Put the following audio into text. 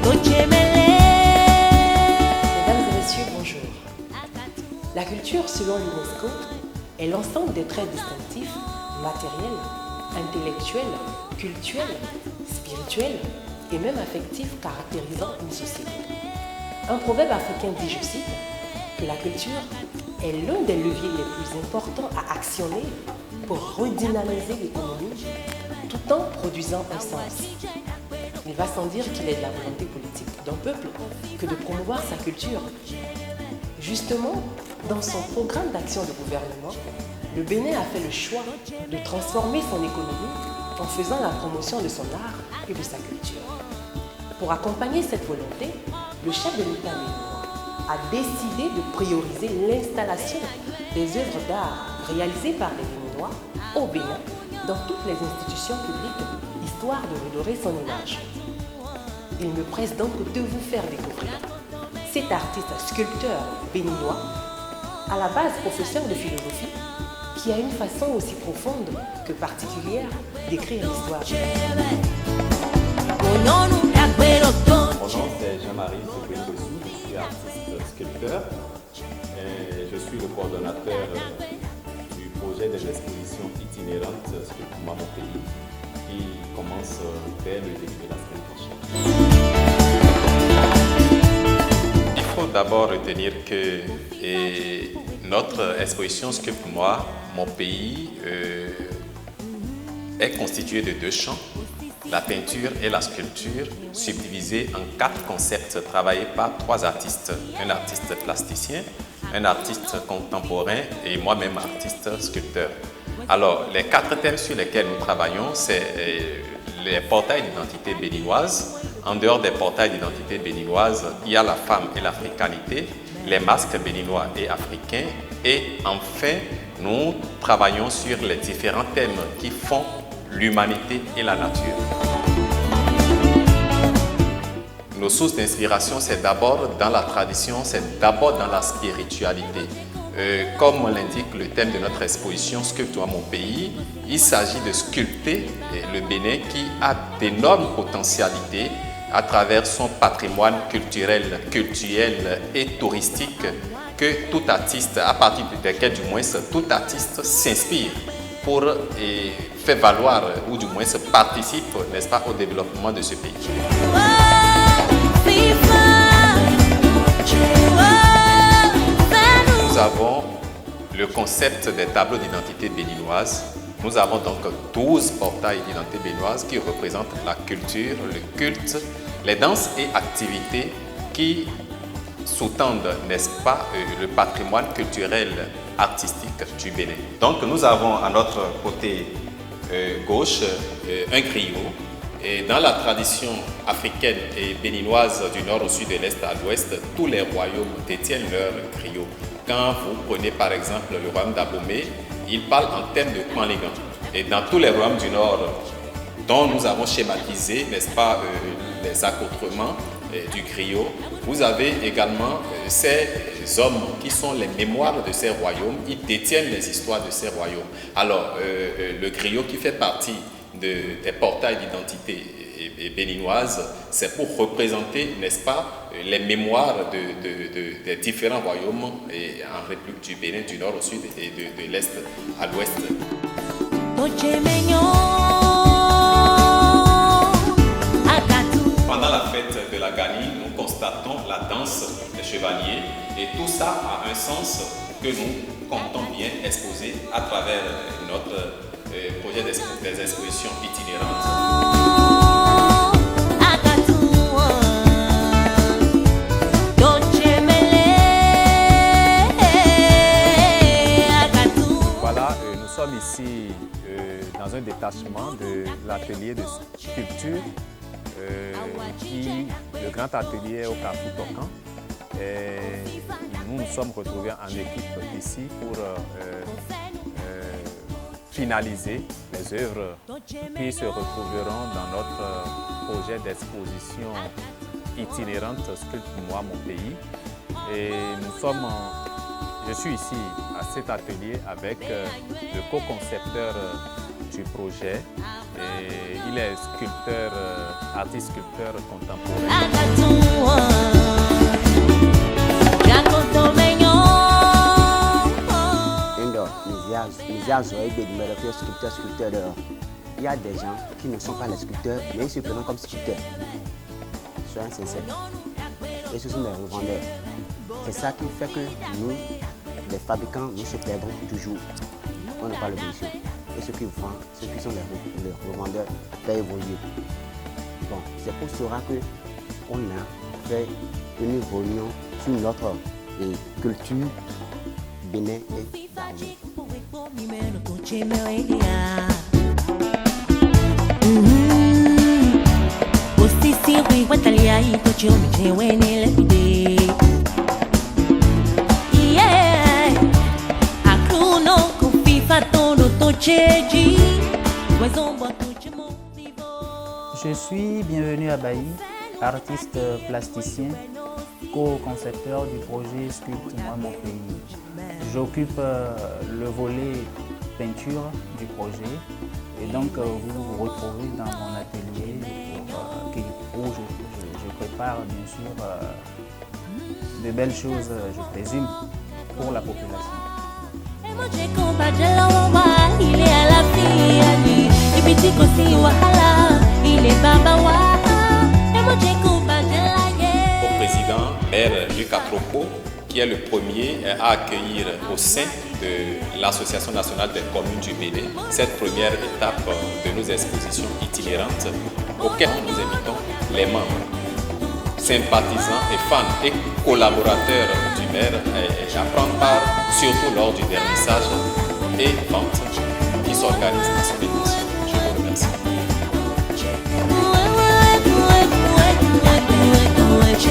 Mesdames et messieurs, bonjour. La culture, selon l'UNESCO, est l'ensemble des traits distinctifs, matériels, intellectuels, culturels, spirituels et même affectifs caractérisant une société. Un proverbe africain dit, je cite, que la culture est l'un des leviers les plus importants à actionner pour redynamiser l'économie tout en produisant un sens. Il va sans dire qu'il est de la volonté politique d'un peuple que de promouvoir sa culture. Justement, dans son programme d'action de gouvernement, le Bénin a fait le choix de transformer son économie en faisant la promotion de son art et de sa culture. Pour accompagner cette volonté, le chef de l'État béninois a décidé de prioriser l'installation des œuvres d'art réalisées par les Béninois au Bénin dans toutes les institutions publiques, histoire de redorer son image. Il me presse donc de vous faire découvrir cet artiste sculpteur béninois, à la base professeur de philosophie, qui a une façon aussi profonde que particulière d'écrire l'histoire. Mon nom c'est Jean-Marie Soukoué-Kossou, je suis artiste sculpteur et je suis le coordonnateur du projet des expositions itinérantes Sculptement mon pays qui commence dès le début de la semaine prochaine. Il faut d'abord retenir que notre exposition Sculpte-moi mon pays est constituée de deux champs, la peinture et la sculpture, subdivisés en 4 concepts travaillés par 3 artistes. Un artiste plasticien, un artiste contemporain et moi-même artiste sculpteur. Alors, les 4 thèmes sur lesquels nous travaillons, c'est les portails d'identité béninoise. En dehors des portails d'identité béninoise, il y a la femme et l'africanité, les masques béninois et africains. Et enfin, nous travaillons sur les différents thèmes qui font l'humanité et la nature. Nos sources d'inspiration, c'est d'abord dans la tradition, c'est d'abord dans la spiritualité. Comme l'indique le thème de notre exposition Sculpte-moi mon pays, il s'agit de sculpter le Bénin qui a d'énormes potentialités à travers son patrimoine culturel et touristique que tout artiste, à partir desquels du moins tout artiste s'inspire pour faire valoir ou du moins participe, n'est-ce pas, au développement de ce pays. Nous avons le concept des tableaux d'identité béninoise. Nous avons donc 12 portails d'identité béninoise qui représentent la culture, le culte, les danses et activités qui sous-tendent, n'est-ce pas, le patrimoine culturel artistique du Bénin. Donc nous avons à notre côté gauche un griot. Et dans la tradition africaine et béninoise du nord au sud, de l'est à l'ouest, tous les royaumes détiennent leur griot. Quand vous prenez par exemple le royaume d'Abomey, il parle en termes de Kwanligan. Et dans tous les royaumes du nord, dont nous avons schématisé, n'est-ce pas, les accoutrements du griot, vous avez également ces hommes qui sont les mémoires de ces royaumes, ils détiennent les histoires de ces royaumes. Alors, le griot qui fait partie des portails d'identité béninoise, c'est pour représenter, n'est-ce pas, les mémoires des différents royaumes en République du Bénin, du nord au sud et de l'est à l'ouest. Pendant la fête de la Gani, nous constatons la danse des chevaliers et tout ça a un sens que nous comptons bien exposer à travers notre projet des expositions itinérantes. Voilà, nous sommes ici dans un détachement de l'atelier de sculpture le grand atelier au Carrefour Tocan. Nous nous sommes retrouvés en équipe ici pour finaliser les œuvres qui se retrouveront dans notre projet d'exposition itinérante Sculpte-moi mon pays. Et je suis ici à cet atelier avec le co-concepteur du projet Et il est sculpteur, artiste-sculpteur contemporain. Il y a des gens qui ne sont pas les sculpteurs, mais ils se présentent comme sculpteurs. Soyons sincères. Et ce sont des revendeurs. C'est ça qui fait que nous, les fabricants, nous se perdons toujours. On n'a pas l'évolution. Et ceux qui vendent, ceux qui sont les revendeurs, peuvent évoluer. Bon, c'est pour cela qu'on a fait une réunion sur notre culture bénin et Dahomey. Je suis bienvenu à Bailly, artiste plasticien, co-concepteur du projet Sculpte-moi mon pays. J'occupe le volet peinture du projet et donc vous vous retrouvez dans mon atelier où je prépare bien sûr de belles choses, je présume, pour la population. Au président Maire Luc Atropo, qui est le premier à accueillir au sein de l'Association nationale des communes du Bénin cette première étape de nos expositions itinérantes auxquelles nous invitons les membres, sympathisants et fans et collaborateurs du maire à prendre part surtout lors du vernissage et vente qui s'organise à son église.